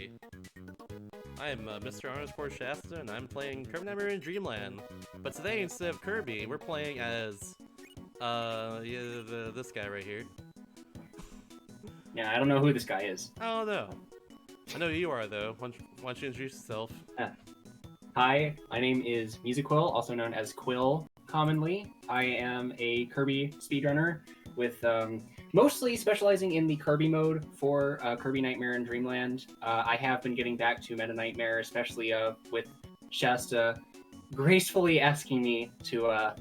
Kirby. I am Mr. Shasta, and I'm playing Kirby Knightmare in Dreamland. But today, instead of Kirby, we're playing as, this guy right here. Yeah, I don't know who this guy is. Oh, no. I know who you are, though. Why don't you introduce yourself? Hi, my name is Musiquill, also known as Quill commonly. I am a Kirby speedrunner with mostly specializing in the Kirby mode for Kirby Knightmare and Dreamland. I have been getting back to Meta Knightmare, especially with Shasta gracefully asking me to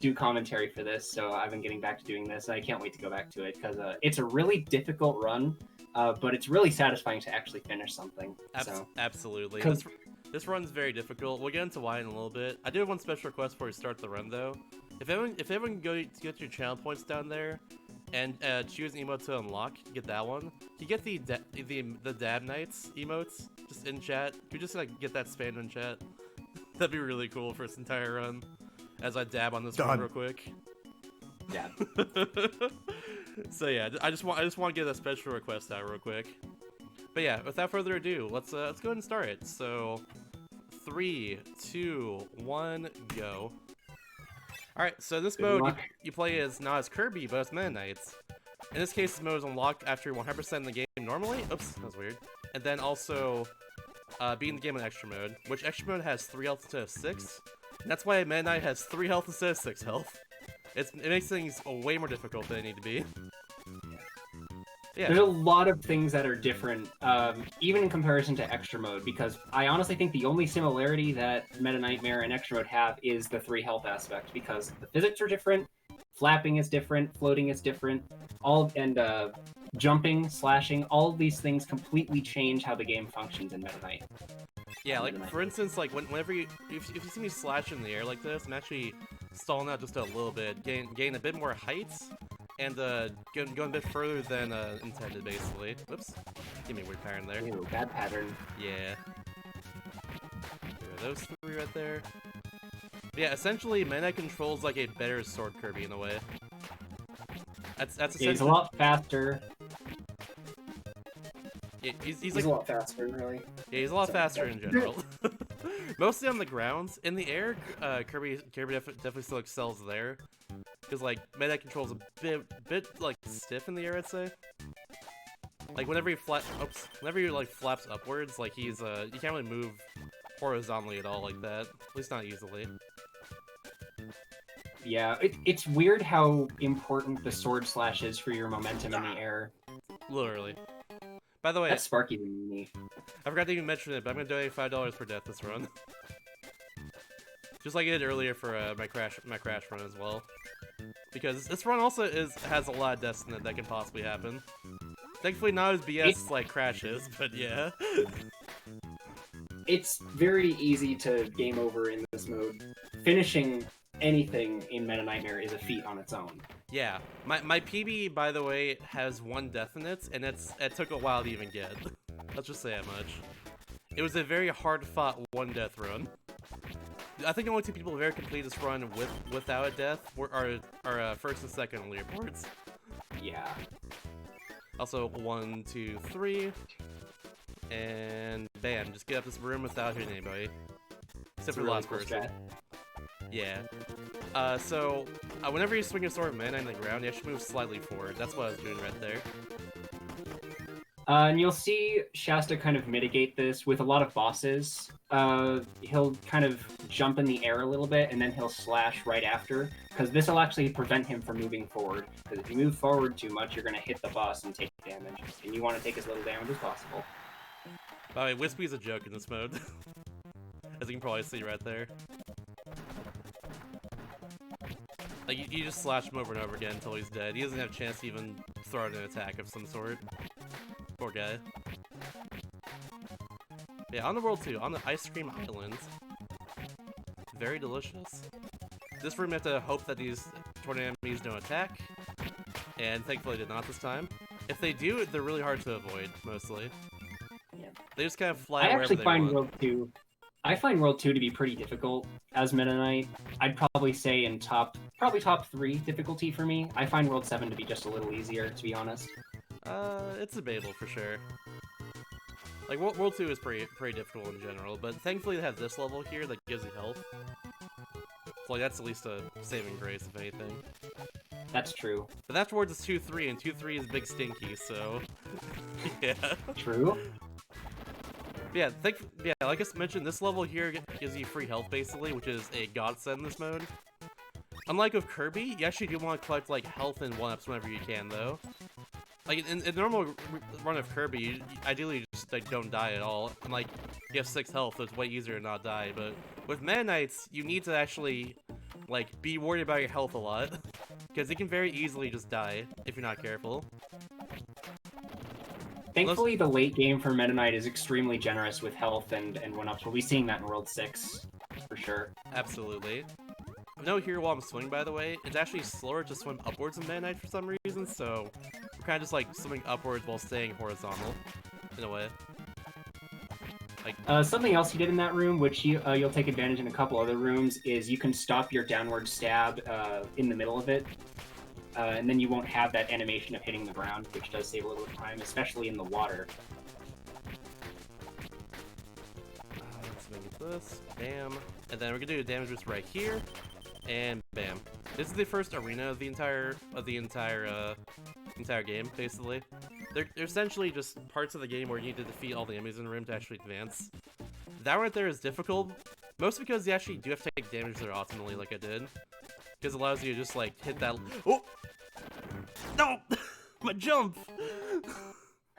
do commentary for this, so I've been getting back to doing this, and I can't wait to go back to it, because it's a really difficult run, but it's really satisfying to actually finish something. Absolutely. This run's very difficult. We'll get into why in a little bit. I do have one special request before we start the run, though. If everyone can go to get your channel points down there, and choose an emote to unlock, get that one. You get the Dab Knights emotes just in chat. You just like get that spammed in chat. That'd be really cool for this entire run. As I dab on this one real quick. Dab. So yeah, I just want to get a special request out real quick. But yeah, without further ado, let's go ahead and start it. So 3, 2, 1, go. Alright, so in this mode, you play as not as Kirby, but as Meta Knights. In this case, this mode is unlocked after 100% in the game normally. Oops, that was weird. And then also, beating the game in extra mode, which extra mode has 3 health instead of 6. And that's why Meta Knight has 3 health instead of 6 health. It makes things way more difficult than they need to be. Yeah. There's a lot of things that are different, even in comparison to extra mode, because I honestly think the only similarity that Meta Knightmare and extra mode have is the 3 health aspect, because the physics are different, flapping is different, floating is different, jumping, slashing, all of these things completely change how the game functions in Meta Knight. Yeah, like for instance, like whenever if you see me slash in the air like this, I'm actually stalling out just a little bit, gain a bit more height. And going a bit further than intended, basically. Whoops. Give me a weird pattern there. Ew, bad pattern. Yeah. There are those 3 right there. But yeah, essentially, Meta controls like a better Sword Kirby in a way. That's essentially... He's a lot faster. Yeah, he's a lot faster, really. Yeah, he's a lot faster in general. Mostly on the ground. In the air, Kirby definitely still excels there. Because, like, Meta controls a bit, like, stiff in the air, I'd say. Like, whenever he flaps upwards, like, he can't really move horizontally at all like that. At least not easily. Yeah, it's weird how important the sword slash is for your momentum in the air. Literally. By the way... That's sparky than me. I forgot to even mention it, but I'm gonna donate $5 per death this run. Just like I did earlier for my crash run as well. Because this run also has a lot of deaths in it that can possibly happen. Thankfully not as BS like crashes, but yeah. It's very easy to game over in this mode. Finishing anything in Meta Knightmare is a feat on its own. Yeah. My PB, by the way, has 1 death in it, and it took a while to even get. Let's just say that much. It was a very hard-fought 1 death run. I think the only 2 people who have ever completed this run without a death are first and second on leaderboards. Yeah. Also, 1, 2, 3, and bam, just get up this room without hitting anybody, except for the last person. Yeah. So whenever you swing your sword with Mana on the ground, you actually move slightly forward. That's what I was doing right there. And you'll see Shasta kind of mitigate this with a lot of bosses. He'll kind of jump in the air a little bit, and then he'll slash right after, because this will actually prevent him from moving forward. Because if you move forward too much, you're going to hit the boss and take damage, and you want to take as little damage as possible. By the way, Wispy's a joke in this mode, as you can probably see right there. Like, you just slash him over and over again until he's dead. He doesn't have a chance to even throw out an attack of some sort. Poor guy. Yeah, on the World 2, on the Ice Cream Island. Very delicious. This room, you have to hope that these tornado enemies don't attack. And thankfully did not this time. If they do, they're really hard to avoid, mostly. Yeah. They just kind of fly wherever they want. I find World 2 to be pretty difficult as Meta Knight. I'd probably say in top 3 difficulty for me. I find World 7 to be just a little easier, to be honest. It's debatable for sure. Like, World 2 is pretty difficult in general, but thankfully they have this level here that gives you health. So, like, that's at least a saving grace, if anything. That's true. But afterwards it's 2-3, and 2-3 is Big Stinky, so... yeah. True. Yeah, like I mentioned, this level here gives you free health, basically, which is a godsend in this mode. Unlike with Kirby, you actually do want to collect, like, health and 1-ups whenever you can, though. Like, in a normal run of Kirby, you ideally just, like, don't die at all. And, like, you have 6 health, so it's way easier to not die. But with Meta Knights, you need to actually, like, be worried about your health a lot. Because you can very easily just die if you're not careful. Thankfully, the late game for Meta Knight is extremely generous with health and 1-ups. We'll be seeing that in World 6, for sure. Absolutely. No here while I'm swimming, by the way. It's actually slower to swim upwards in Meta Knight for some reason, so we're kind of just like swimming upwards while staying horizontal, in a way. Like something else you did in that room, which you'll take advantage in a couple other rooms, is you can stop your downward stab in the middle of it, and then you won't have that animation of hitting the ground, which does save a little bit of time, especially in the water. Let's make this. Bam. And then we're gonna do a damage boost right here. And bam. This is the first arena of the entire game, basically. They're essentially just parts of the game where you need to defeat all the enemies in the room to actually advance. That right there is difficult, mostly because you actually do have to take damage there ultimately, like I did. Because it allows you to just, like, hit that— oh! No! My jump!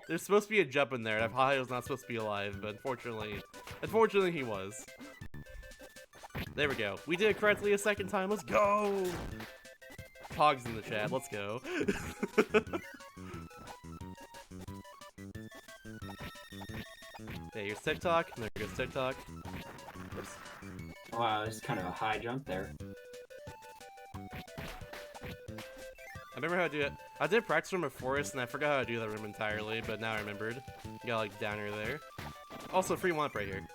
There's supposed to be a jump in there, and I thought he was not supposed to be alive, but unfortunately he was. There we go. We did it correctly a second time. Let's go! Pogs in the chat. Let's go. Okay, here's TikTok. There goes TikTok. Oops. Wow, this is kind of a high jump there. I remember how to do it. I did practice room at Forest, and I forgot how to do that room entirely, but now I remembered. You got, like, downer there. Also, free one-up right here.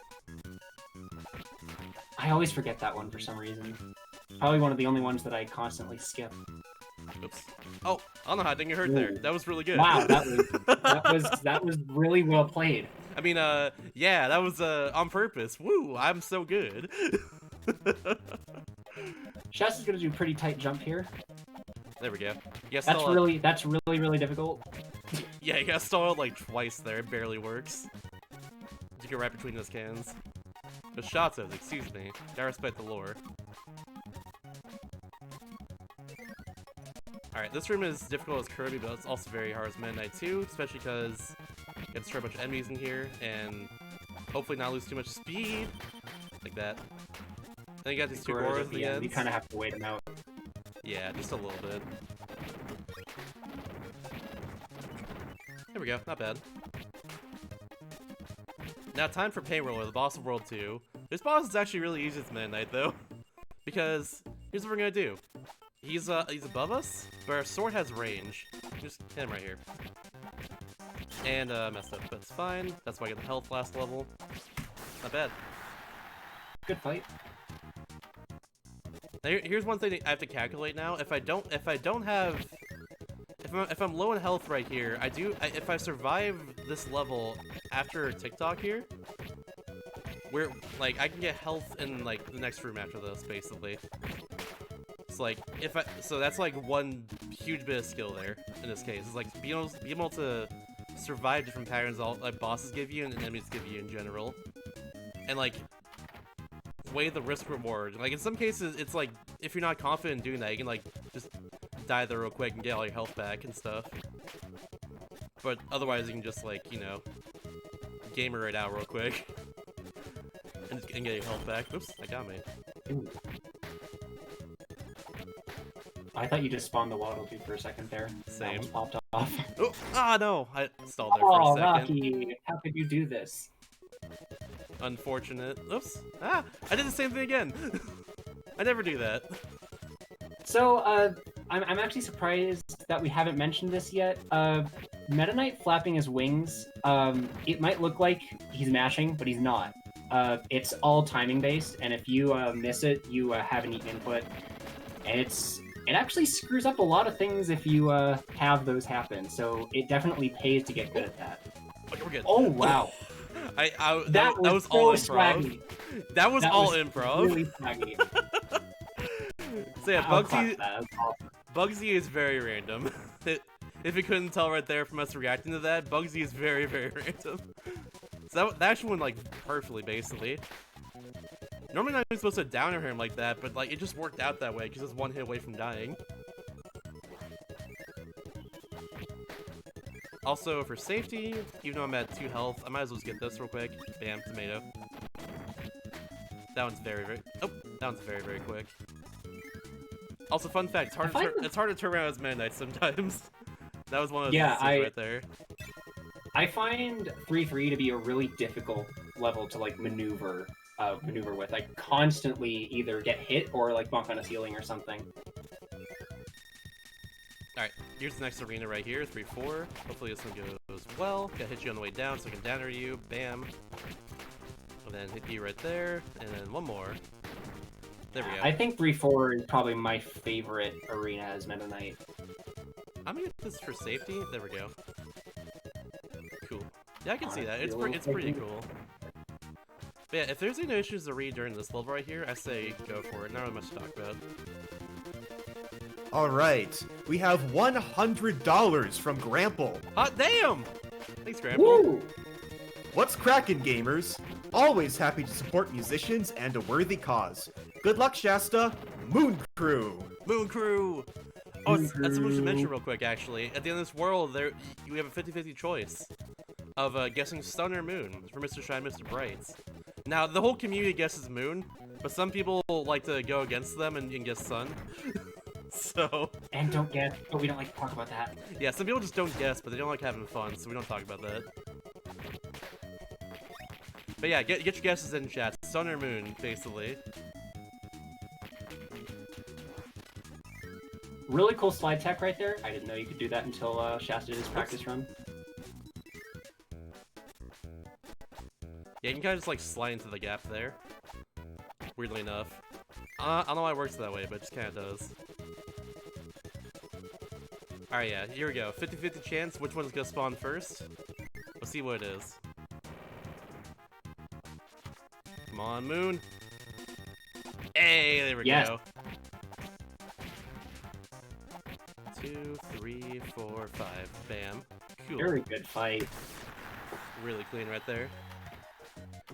I always forget that one for some reason. Probably one of the only ones that I constantly skip. Oops. Oh, I don't know how I didn't get hurt there. That was really good. Wow, that was really well played. I mean, yeah, that was on purpose. Woo, I'm so good. Chess is gonna do a pretty tight jump here. There we go. Yes, that's really difficult. Yeah, you got stalled like twice there. It barely works. You get right between those cans. The Shatos, excuse me. Gotta respect the lore. Alright, this room is difficult as Kirby, but it's also very hard as Meta Knight 2, especially because you have to destroy a bunch of enemies in here, and hopefully not lose too much speed. Like that. Then you got these two Goros at the end. You kind of have to wait them out. Yeah, just a little bit. There we go, not bad. Now time for Payroller, the boss of World 2. This boss is actually really easy as Meta Knight though, because here's what we're gonna do. He's above us, but our sword has range. Just hit him right here. And messed up, but it's fine. That's why I get the health last level. Not bad. Good fight. Now, here's one thing I have to calculate now. If I'm low in health right here, if I survive this level after TikTok here, I can get health in like the next room after this, basically. It's like so that's like one huge bit of skill there in this case. It's like being able to survive different patterns like bosses give you and enemies give you in general, and like weigh the risk reward. Like in some cases, it's like if you're not confident in doing that, you can like just die there real quick and get all your health back and stuff. But otherwise, you can just like gamer it out real quick and get your health back. Oops, that got me. Ooh. I thought you just spawned the Waddle Doo for a second there. Same. That one popped off. Oh, no! I stalled there for a second. Rocky! How could you do this? Unfortunate. Oops. Ah! I did the same thing again! I never do that. So, I'm actually surprised that we haven't mentioned this yet. Meta Knight flapping his wings, it might look like he's mashing, but he's not. It's all timing based, and if you miss it, you haven't eaten input. And it actually screws up a lot of things if you have those happen, so it definitely pays to get good at that. Okay, we're good. Oh, wow. That was all so improv. swaggy. That was all improv. Really swaggy. So yeah, I'll clap that. That's awesome. Bugsy is very random. If you couldn't tell right there from us reacting to that, Bugsy is very, very random. So that actually went like perfectly, basically. Normally not even supposed to downer him like that, but like it just worked out that way because it's one hit away from dying. Also, for safety, even though I'm at 2 health, I might as well just get this real quick. Bam, tomato. That one's very, very... Oh, that one's very, very quick. Also, fun fact, it's hard to turn around as Meta Knight sometimes. That was one of those right there. I find 3-3 to be a really difficult level to like maneuver with. I constantly either get hit or like bump on a ceiling or something. Alright, here's the next arena right here, 3-4. Hopefully this one goes well. Gotta hit you on the way down so I can downer you. Bam. And then hit you right there. And then one more. There we go. I think 3-4 is probably my favorite arena as Meta Knight. I'm gonna get this for safety. There we go. Cool. Yeah, I can see that. It's pretty cool. But yeah, if there's any issues to read during this level right here, I say go for it. Not really much to talk about. Alright, we have $100 from Grample. Hot damn! Thanks, Grample. Woo! What's crackin', gamers? Always happy to support musicians and a worthy cause. Good luck, Shasta. Moon Crew! Moon Crew! Oh, that's something we should mention real quick, actually. At the end of this world, you have a 50-50 choice of guessing Sun or Moon for Mr. Shine, Mr. Brights. Now, the whole community guesses Moon, but some people like to go against them and guess Sun. So... And don't guess, but we don't like to talk about that. Yeah, some people just don't guess, but they don't like having fun, so we don't talk about that. But yeah, get your guesses in chat. Sun or Moon, basically. Really cool slide tech right there. I didn't know you could do that until Shasta did his practice run. Yeah, you can kind of just like slide into the gap there. Weirdly enough. I don't know why it works that way, but it just kind of does. Alright, yeah, here we go. 50-50 chance. Which one's gonna spawn first? Let's see what it is. Come on, Moon. Hey, there we go. 2, 3, 4, 5. Bam. Cool. Very good fight. Really clean right there.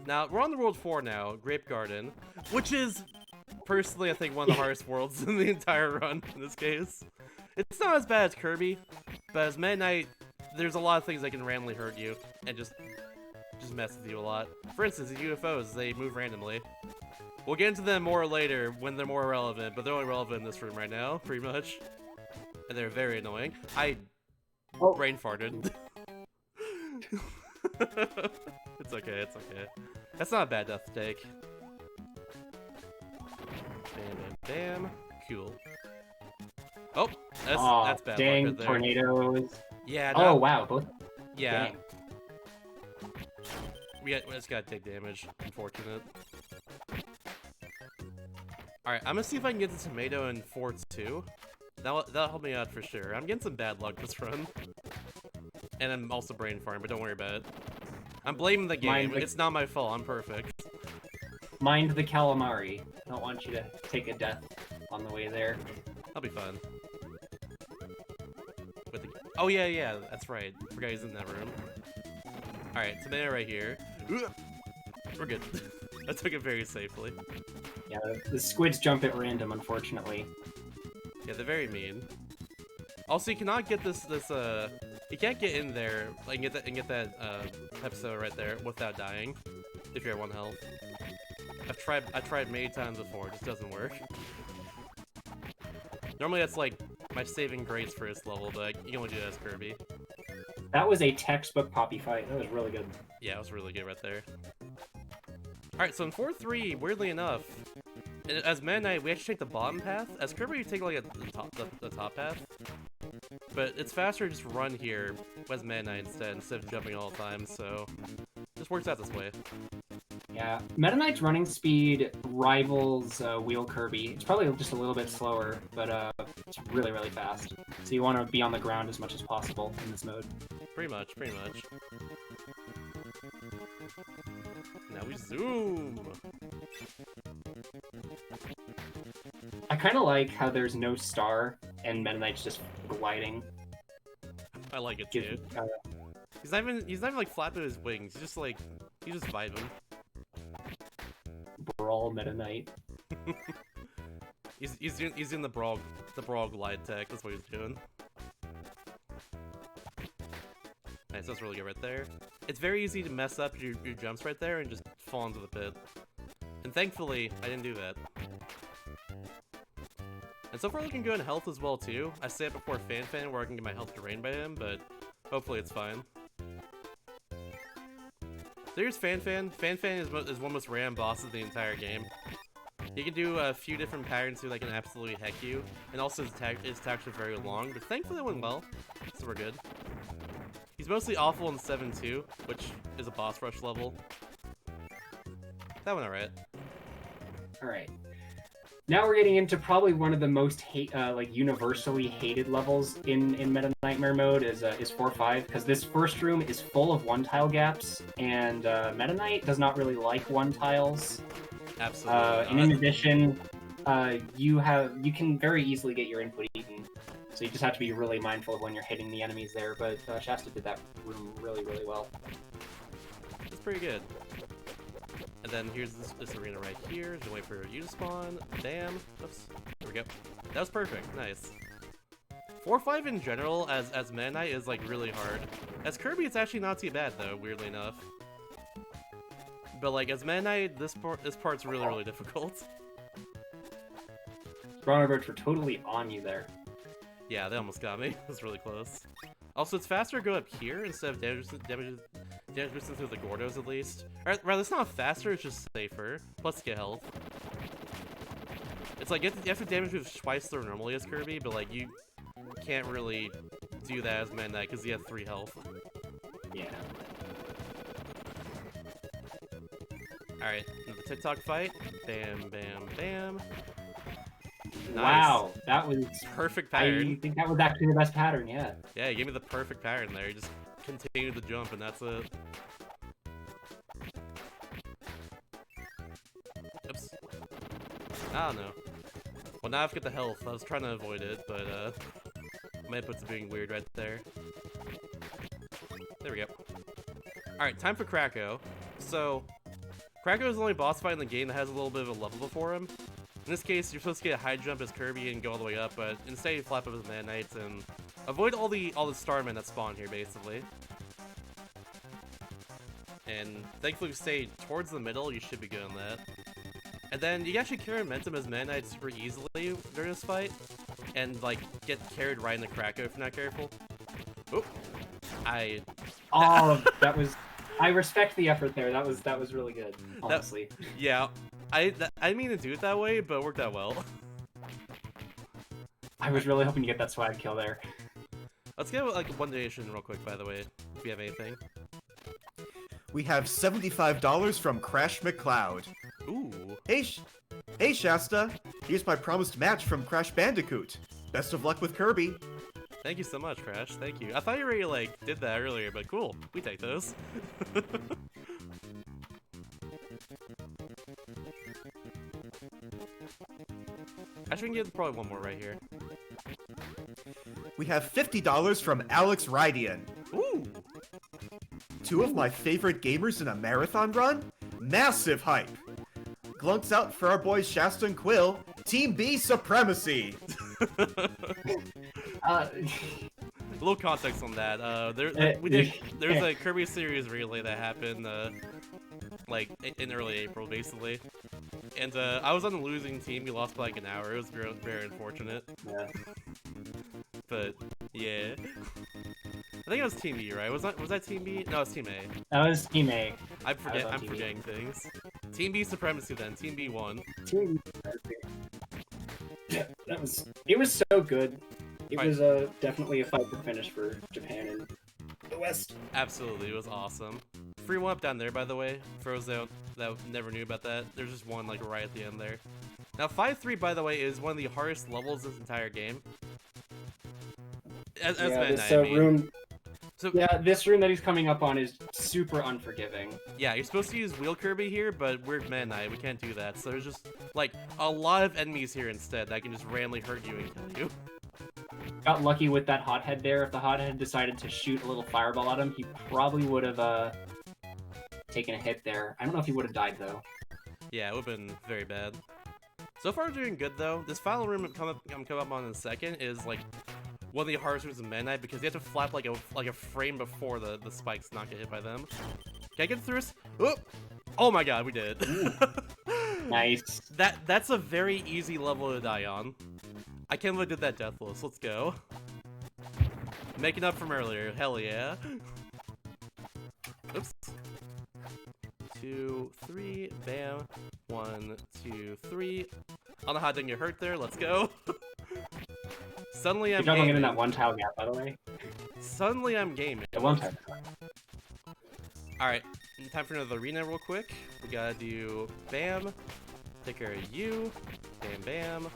Now, we're on the World 4 now, Grape Garden, which is, personally, I think one of the hardest worlds in the entire run in this case. It's not as bad as Kirby, but as Meta Knight, there's a lot of things that can randomly hurt you and just mess with you a lot. For instance, the UFOs, they move randomly. We'll get into them more later when they're more relevant, but they're only relevant in this room right now, pretty much. And they're very annoying. I brain farted. It's okay, it's okay. That's not a bad death to take. Bam, bam, bam. Cool. Oh, that's bad dang, luck right there. tornadoes. Yeah. Oh, wow, both. Yeah. Dang. We just gotta take damage. Unfortunate. Alright, I'm gonna see if I can get the tomato in 4-2. That'll help me out for sure. I'm getting some bad luck this run. And I'm also brain farming, but don't worry about it. I'm blaming the game. It's not my fault. I'm perfect. Mind the calamari. I don't want you to take a death on the way there. That'll be fun. Oh, yeah, that's right. Forgot he's in that room. Alright, tomato right here. We're good. I took it very safely. Yeah, the squids jump at random, unfortunately. Yeah, they're very mean. Also, you cannot get this, you can't get in there, like, and get that episode right there without dying, if you're at 1 health. I've tried many times before, it just doesn't work. Normally that's, like, my saving grace for this level, but you can only do that as Kirby. That was a textbook Poppy fight. That was really good. Yeah, it was really good right there. Alright, so in 4-3, weirdly enough, as Meta Knight, we actually take the bottom path. As Kirby, you take like the top path. But it's faster to just run here as Meta Knight instead of jumping all the time, so it just works out this way. Yeah, Meta Knight's running speed rivals Wheel Kirby. It's probably just a little bit slower, but it's really, really fast. So you want to be on the ground as much as possible in this mode. Pretty much. Now we zoom. I kind of like how there's no star and Meta Knight's just gliding. I like it too. He's not even like flapping his wings. He's just vibing. Brawl Meta Knight. he's doing the brawl glide tech. That's what he's doing. Nice, that's really good right there. It's very easy to mess up your jumps right there and just fall into the pit. And thankfully, I didn't do that. And so far looking good in health as well too. I saved before Fan where I can get my health drained by him, but hopefully it's fine. So here's Fan. Fan is one of the most random bosses of the entire game. He can do a few different patterns that can absolutely heck you, and also his attacks are very long, but thankfully it went well, so we're good. He's mostly awful in 7-2, which is a boss rush level. That went alright. Alright. Now we're getting into probably one of the most universally hated levels in Meta Knightmare mode is 4-5, because this first room is full of one-tile gaps, and Meta Knight does not really like one-tiles. Absolutely. And in addition, you can very easily get your input eaten, so you just have to be really mindful of when you're hitting the enemies there, but Shasta did that room really, really well. It's pretty good. And then here's this arena right here. Just wait for you to spawn. Bam. Oops. There we go. That was perfect. Nice. 4-5 in general as Meta Knight is like really hard. As Kirby, it's actually not too bad though, weirdly enough. But like as Meta Knight, this part's really, really difficult. Ronarbirds were totally on you there. Yeah, they almost got me. It was really close. Also, it's faster to go up here instead of damage boosting through the Gordos at least. Or rather, it's not faster, it's just safer. Plus get health. It's like you have to damage boost twice through normally as Kirby, but like you can't really do that as Meta Knight because you have 3 health. Yeah. Alright, another TikTok fight. Bam, bam, bam. Nice. Wow, that was perfect pattern. I think that was actually the best pattern, yeah. Yeah, you gave me the perfect pattern there. You just continue to jump and that's it. Oops. I don't know. Well, now I've got the health. I was trying to avoid it, but my inputs are being weird right there. There we go. Alright, time for Krakow. So, Krakow is the only boss fight in the game that has a little bit of a level before him. In this case, you're supposed to get a high jump as Kirby and go all the way up, but instead you flap up as Meta Knights and avoid all the Starmen that spawn here, basically. And thankfully, if you stay towards the middle, you should be good on that. And then you can actually carry momentum as Meta Knight super easily during this fight, and like get carried right into Krakow if you're not careful. Oop! Oh, that was. I respect the effort there. That was really good, honestly. Yeah. I didn't mean to do it that way, but it worked out well. I was really hoping to get that swag kill there. Let's get like one donation real quick, by the way, if you have anything. We have $75 from Crash McCloud. Ooh. Hey Shasta, here's my promised match from Crash Bandicoot. Best of luck with Kirby. Thank you so much, Crash. Thank you. I thought you already like did that earlier, but cool. We take those. Actually, we can get probably one more right here. We have $50 from Alex Rydian. Ooh! 2 of my favorite gamers in a marathon run? Massive hype! Glunks out for our boys Shasta and Quill. Team B supremacy! A little context on that. There's a Kirby series relay that happened like in early April, basically. And I was on the losing team. We lost by like an hour. It was very, very unfortunate. Yeah. But yeah, I think it was Team B, right? Was that Team B? No, it was Team A. That was Team A. I'm forgetting things. Team B supremacy then. Team B won. Yeah, it was so good. It was definitely a fight for finish for Japan and the West. Absolutely, it was awesome. Free one up down there, by the way. For those that never knew about that, there's just one like right at the end there. Now 5-3, by the way, is one of the hardest levels this entire game. As Meta Knight, I mean. So Yeah, this room that he's coming up on is super unforgiving. yeah, you're supposed to use Wheel Kirby here, but we're Meta Knight. We can't do that. So there's just like a lot of enemies here instead that can just randomly hurt you and kill you. Got lucky with that hothead there. If the hothead decided to shoot a little fireball at him, he probably would have taken a hit there. I don't know if he would have died though. Yeah, it would have been very bad. So far, we're doing good though. This final room I'm coming up on in a second is like one of the hardest rooms in Meta Knight because you have to flap like a frame before the spikes not get hit by them. Can I get through this? Oh my god, we did. Nice. That's a very easy level to die on. I can't believe I did that deathless. Let's go. Making up from earlier. Hell yeah. Oops. 2, 3, bam. 1, 2, 3. I don't know how I didn't get hurt there. Let's go. Suddenly I'm Good job on gaming. getting that one tile gap, by the way. Suddenly I'm gaming. The one tile. Alright, time for another arena real quick. We gotta do bam. Take care of you. Bam, bam.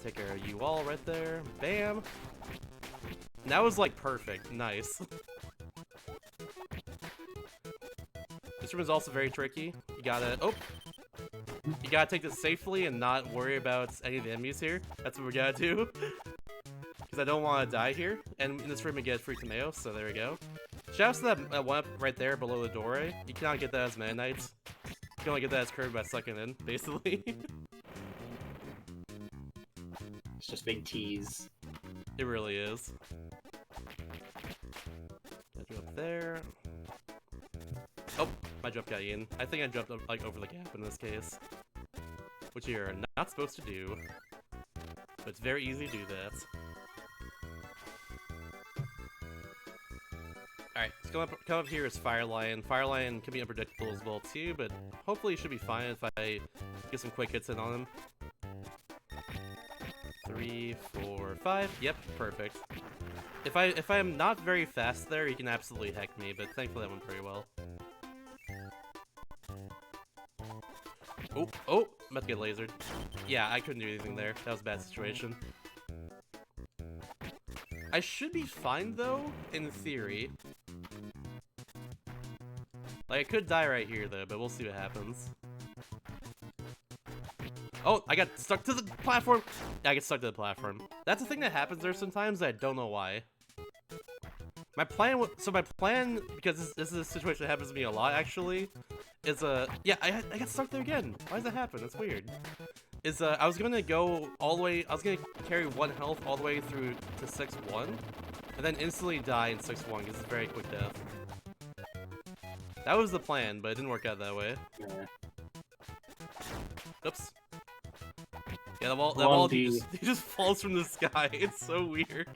Take care of you all right there. Bam. And that was like perfect. Nice. This room is also very tricky. You gotta... Oh! You gotta take this safely and not worry about any of the enemies here. That's what we gotta do. Because I don't want to die here. And in this room we get free tomato, so there we go. Shouts to that one up right there below the doorway. You cannot get that as Meta Knights. You can only get that as Kirby by sucking in, basically. It's just big tease. It really is. Get you up there. Oh, my jump got in. I think I jumped up, like over the gap in this case, which you're not supposed to do. But it's very easy to do that. Alright, let's come up here is Fire Lion. Fire Lion can be unpredictable as well too, but hopefully it should be fine if I get some quick hits in on him. 3, 4, 5. Yep, perfect. If I'm not very fast there, he can absolutely heck me, but thankfully that went pretty well. Oh, I'm about to get lasered. Yeah, I couldn't do anything there. That was a bad situation. I should be fine though, in theory. Like, I could die right here though, but we'll see what happens. Oh, I got stuck to the platform! Yeah, I get stuck to the platform. That's a thing that happens there sometimes, I don't know why. My plan, because this is a situation that happens to me a lot actually, is, yeah, I got stuck there again. Why does that happen? That's weird. Is, I was gonna go all the way, I was gonna carry 1 health all the way through to 6-1, and then instantly die in 6-1, because it's a very quick death. That was the plan, but it didn't work out that way. Yeah. Oops. Yeah, that wall he just falls from the sky. It's so weird.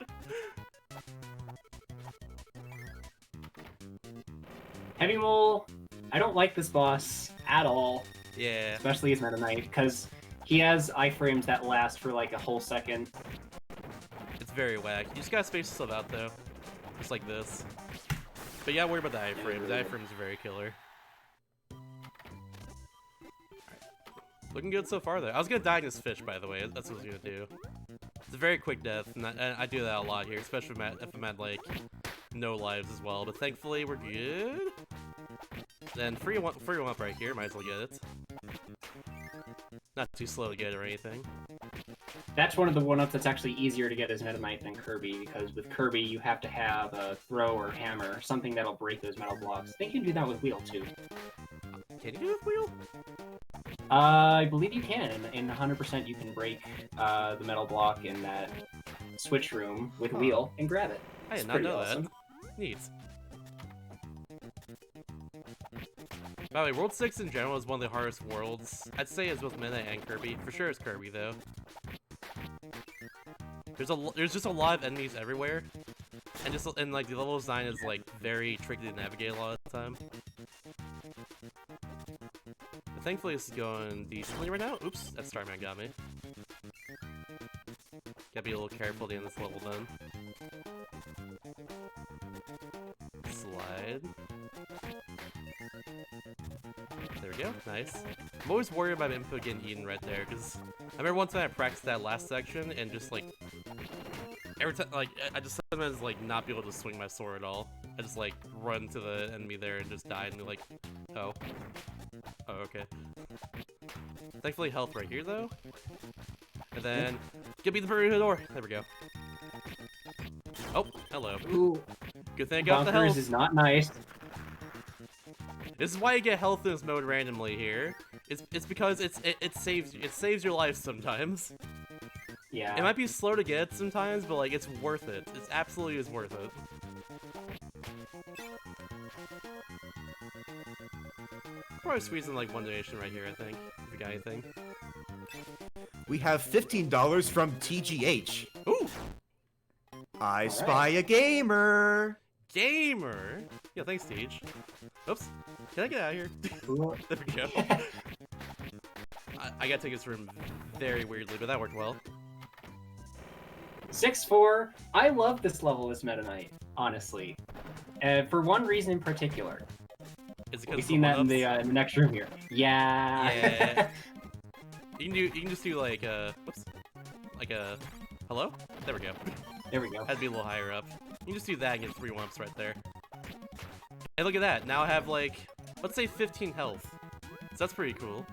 Heavy Mole, I don't like this boss at all. Yeah. Especially as Meta Knight, because he has iframes that last for like a whole second. It's very whack. You just gotta space yourself out though. Just like this. But yeah, worry about the iframes. The iframes are very killer. Looking good so far, though. I was gonna die in this fish, by the way. That's what I was gonna do. It's a very quick death, and I do that a lot here, especially if I'm at, like, no lives as well. But thankfully, we're good. Then free one up right here. Might as well get it. Not too slow to get it or anything. That's one of the one-ups that's actually easier to get as Meta Knight than Kirby, because with Kirby, you have to have a throw or hammer, something that'll break those metal blocks. I think you can do that with Wheel, too. Can you do it with Wheel? I believe you can. In 100% you can break the metal block in that switch room with Wheel and grab it. I did It's not pretty know awesome. that. Neat. By the way, World 6 in general is one of the hardest worlds. I'd say it's both Meta Knight and Kirby. For sure it's Kirby, though. There's just a lot of enemies everywhere. And like, the level design is, like, very tricky to navigate a lot of the time. But thankfully, this is going decently right now. Oops, that Starman got me. Gotta be a little careful at the end of this level, then. Slide. There we go, nice. I'm always worried about input getting eaten right there, because I remember one time I practiced that last section, and just, like, every time, like, I just sometimes like not be able to swing my sword at all. I just like run to the enemy there and just die and be like, oh. Oh, okay. Thankfully health right here though. And then, give me the burrito door. There we go. Oh, hello. Ooh. Good thing I got the Bunkers health. is not nice. This is why you get health in this mode randomly here. It's because it saves your life sometimes. Yeah. It might be slow to get sometimes, but like it's worth it. It's absolutely is worth it. Probably squeeze in like one donation right here, I think. If you got anything. We have $15 from TGH. Ooh! I spy a gamer. Gamer! Yeah, thanks, Teach. Oops. Can I get out of here? Ooh. There we go. I gotta take this room very weirdly, but that worked well. 6-4. I love this level as Meta Knight, honestly. For one reason in particular. Is it 'cause We've of seen that in one-ups? the next room here. Yeah. Yeah. You can just do like whoops. Like hello? There we go. There we go. Had to be a little higher up. You can just do that and get 3 1-ups right there. And look at that. Now I have like, let's say 15 health. So that's pretty cool.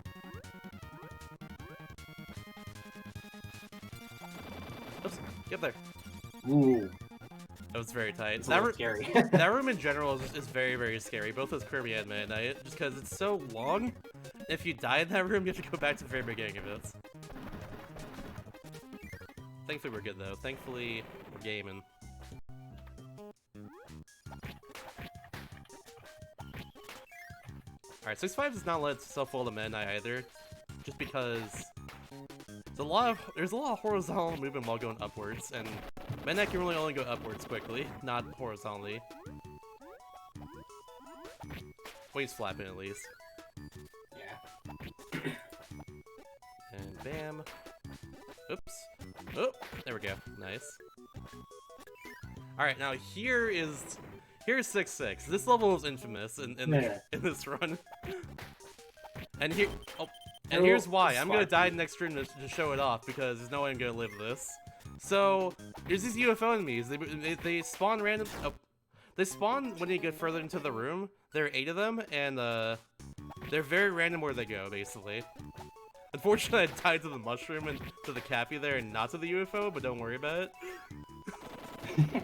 Oops, get up there. Ooh. That was very tight. It's a little scary. That room in general is very, very scary, both as Kirby and Meta Knight, just because it's so long. If you die in that room, you have to go back to the very beginning of it. Thankfully we're good though. Thankfully we're gaming. Alright, 6-5 does not let itself fall to Meta Knight either, just because there's a lot of horizontal movement while going upwards, and Meta Knight can really only go upwards quickly, not horizontally. Well, he's flapping at least. Yeah. And bam. Oops. Oh, there we go. Nice. Alright, now here's 6-6. This level is infamous in this run. And here and here's why. I'm gonna die next stream to show it off because there's no way I'm gonna live this. So there's these UFO enemies. They spawn random. Oh, they spawn when you get further into the room. There are 8 of them, and they're very random where they go, basically. Unfortunately, I died to the mushroom and to the Cappy there, and not to the UFO. But don't worry about it.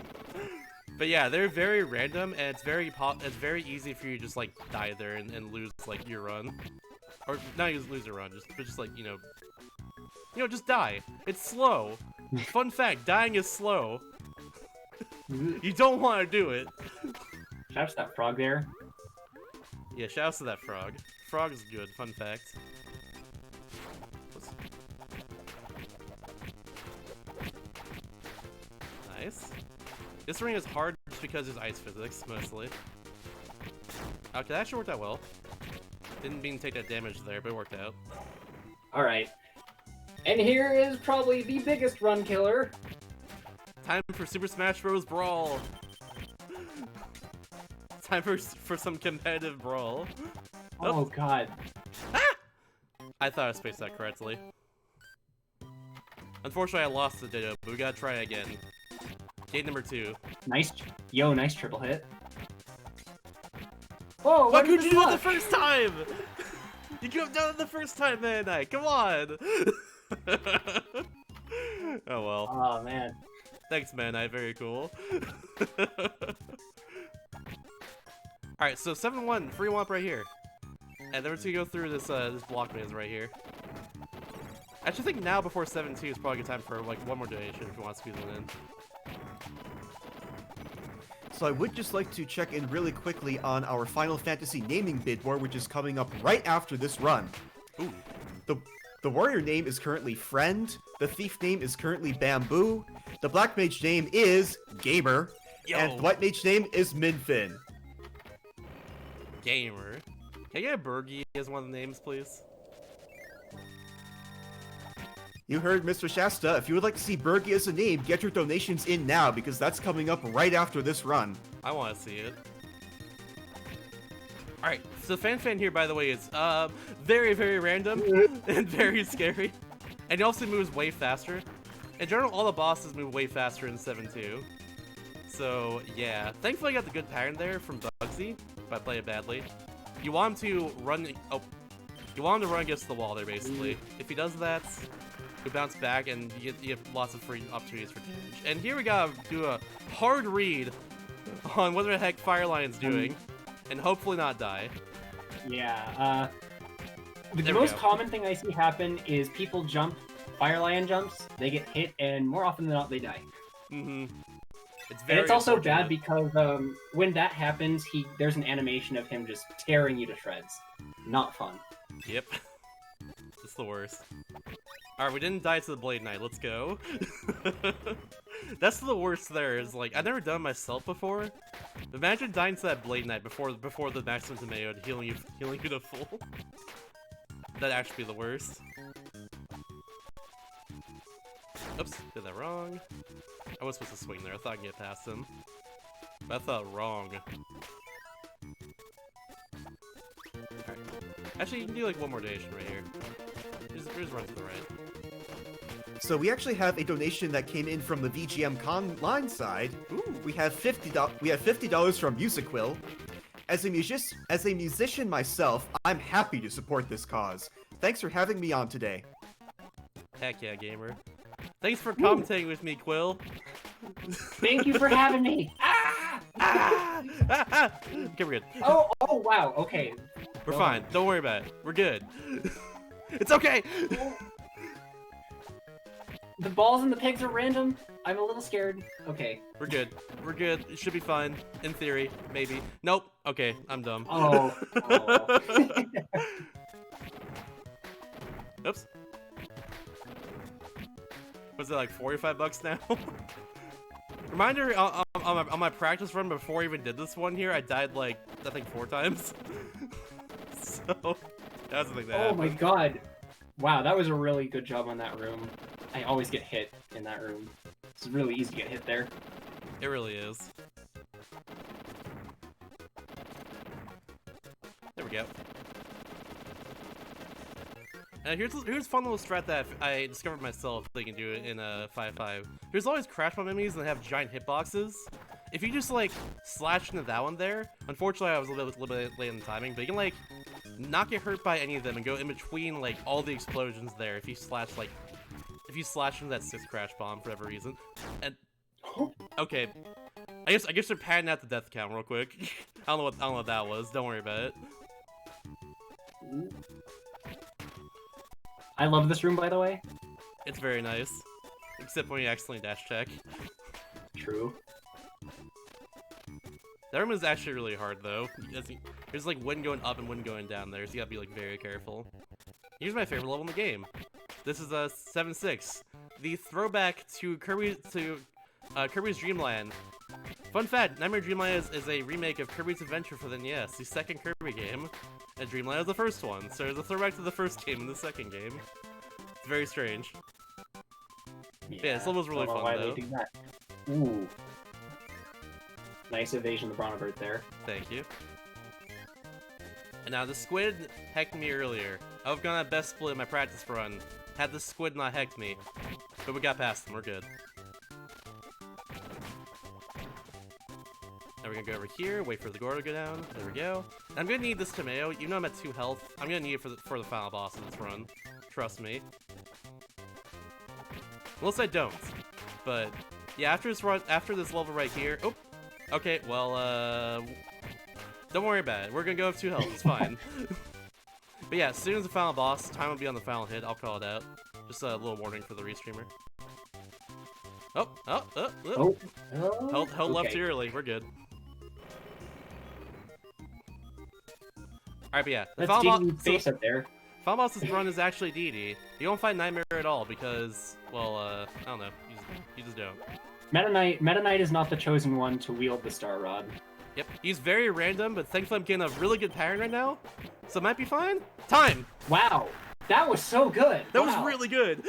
But yeah, they're very random, and it's very easy for you to just like die there and lose like your run, or not lose your run, just like you know, just die. It's slow. Fun fact: dying is slow. You don't want to do it. Shouts to that frog there. Yeah, shouts to that frog. Frog is good. Fun fact. Nice. This ring is hard just because there's ice physics, mostly. Okay, that actually worked out well. Didn't mean to take that damage there, but it worked out. Alright. And here is probably the biggest run killer. Time for Super Smash Bros. Brawl! Time for some competitive brawl. Oh god. Ah! I thought I spaced that correctly. Unfortunately, I lost the Ditto, but we gotta try it again. Gate number 2. Nice. Yo, nice triple hit. Whoa, Why couldn't you do it the first time? You could have done it the first time, man. Come on. Oh well. Oh man. Thanks, man. Very cool. Alright, so 7-1, free womp right here. And then we're gonna go through this this block maze right here. I actually think now before 7-2 is probably a good time for like one more donation if you want to squeeze it in. So I would just like to check in really quickly on our Final Fantasy naming bid war, which is coming up right after this run. Ooh. The warrior name is currently Friend, the thief name is currently Bamboo, the black mage name is Gamer, Yo. and the white mage name is Minfin. Gamer. Can I get a Bergie as one of the names, please? You heard Mr. Shasta. If you would like to see Bergie as a name, get your donations in now, because that's coming up right after this run. I want to see it. Alright, so Fan here, by the way, is very, very random and very scary. And he also moves way faster. In general, all the bosses move way faster in 7-2. So yeah, thankfully I got the good pattern there from Bugsy, if I play it badly. You want him to run, you want him to run against the wall there basically. If he does that, you bounce back and you have lots of free opportunities for damage. And here we gotta do a hard read on what the heck Fire Lion's doing, and hopefully not die. Yeah, the most common thing I see happen is people jump, Fire Lion jumps, they get hit, and more often than not, they die. Mm-hmm. And it's also bad because when that happens, there's an animation of him just tearing you to shreds. Not fun. Yep. It's the worst. Alright, we didn't die to the Blade Knight, let's go. That's the worst there, is like, I've never done it myself before. Imagine dying to that Blade Knight before the Maximum Tomato healing you to full. That'd actually be the worst. Oops, did that wrong. I was supposed to swing there, I thought I could get past him. But I thought wrong. Alright. Actually, you can do like one more donation right here. Here's run to the right. So we actually have a donation that came in from the VGM Online side. Ooh. We have $50 from Musiquill. As a musician myself, I'm happy to support this cause. Thanks for having me on today. Heck yeah, gamer. Thanks for commentating with me, Quill. Thank you for having me. Ah! Ah! Ah! Ah! Okay, we're good. Oh, wow. Okay. We're fine. Don't worry about it. We're good. It's okay. The balls and the pigs are random. I'm a little scared. Okay. We're good. We're good. It should be fine. In theory, maybe. Nope. Okay, I'm dumb. Oh. Oops. Was it like $45 now? Reminder, on my practice run before I even did this one here, I died like, I think 4 times. So, that's the thing that happened. Oh my god. Wow, that was a really good job on that room. I always get hit in that room. It's really easy to get hit there. It really is. There we go. Here's a fun little strat that I discovered myself that you can do it in a 5-5. There's always crash bomb enemies and they have giant hitboxes. If you just like slash into that one there, unfortunately I was a little bit late in the timing, but you can like not get hurt by any of them and go in between like all the explosions there if you slash into that 6 crash bomb for whatever reason. And okay, I guess they're padding out the death count real quick. I don't know what that was. Don't worry about it. I love this room, by the way. It's very nice, except when you accidentally dash check. True. That room is actually really hard though. There's like wind going up and wind going down there, so you gotta be like very careful. Here's my favorite level in the game. This is 7-6, the throwback to Kirby's Dreamland. Fun fact: Knightmare Dreamland is a remake of Kirby's Adventure for the NES, the second Kirby game, and Dreamland is the first one. So there's a throwback to the first game and the second game. It's very strange. Yeah, this level was really fun though. They do that. Ooh. Nice evasion of the Bronobert there. Thank you. And now the squid hecked me earlier. I would've gone at best split in my practice run, had the squid not hecked me. But we got past them, we're good. Now we're gonna go over here, wait for the gore to go down. There we go. And I'm gonna need this tomato, even though I'm at 2 health. I'm gonna need it for the final boss of this run. Trust me. Unless I don't. But yeah, after this level right here. Oh, okay. Well, don't worry about it. We're gonna go with 2 health. It's fine. But yeah, as soon as the final boss, time will be on the final hit. I'll call it out. Just a little warning for the restreamer. Oh. Held left too early. We're good. Alright, but yeah. The final boss up there. Final boss's run is actually DD. You don't fight Knightmare at all because, well, I don't know. You just don't. Meta Knight is not the chosen one to wield the Star Rod. Yep, he's very random, but thankfully I'm getting a really good pattern right now, so it might be fine. Time! Wow, that was so good! That was really good!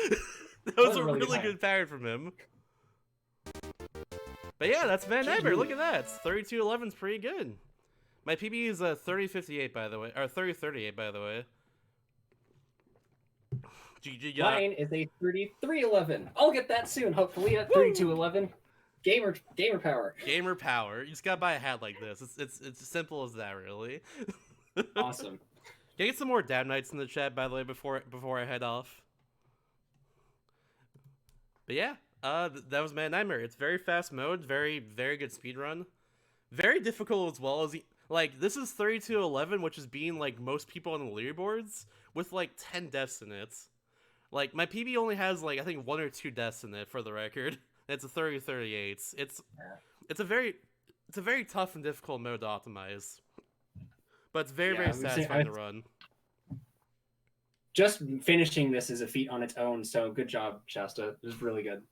That was a really good pattern from him. But yeah, that's Van Knightmare, look at that! 3211's pretty good. My PB is 3058 by the way, or 3038 by the way. Mine is a 3311. I'll get that soon, hopefully, at 3211. gamer power. Gamer power. You just gotta buy a hat like this. It's as simple as that, really. Awesome. Can I get some more Dab Knights in the chat, by the way, before I head off? But yeah, that was Knightmare. It's very fast mode, very good speed run, very difficult as well as like this is 32-11, which is beating like most people on the leaderboards with like 10 deaths in it. Like my PB only has like I think 1 or 2 deaths in it for the record. It's a 30-38. It's a very tough and difficult mode to optimize, but it's very satisfying to run. Just finishing this is a feat on its own, so good job, Shasta. It was really good.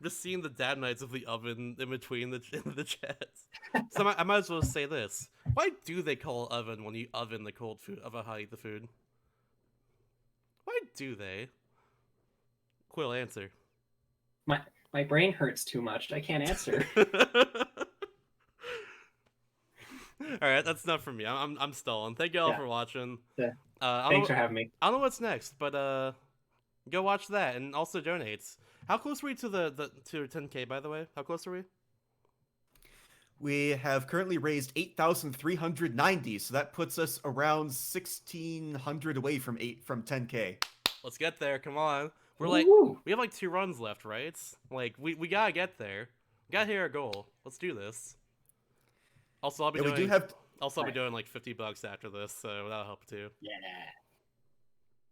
I'm just seeing the Dab Knights of the oven in between the chats. So I might as well say this. Why do they call it oven when you oven the cold food of how you eat the food? Why do they? Quill, answer. My brain hurts too much. I can't answer. Alright, that's enough for me. I'm stalling. Thank you all for watching. Yeah. Thanks for having me. I don't know what's next, but go watch that and also donates. How close were we to to 10K, by the way? How close are we? We have currently raised 8,390, so that puts us around 1,600 away from 10K. Let's get there. Come on. We're we have like 2 runs left, right? Like we gotta get there. We gotta hit our goal. Let's do this. Also, I'll be doing. I'll be doing like $50 after this, so that'll help too. Yeah.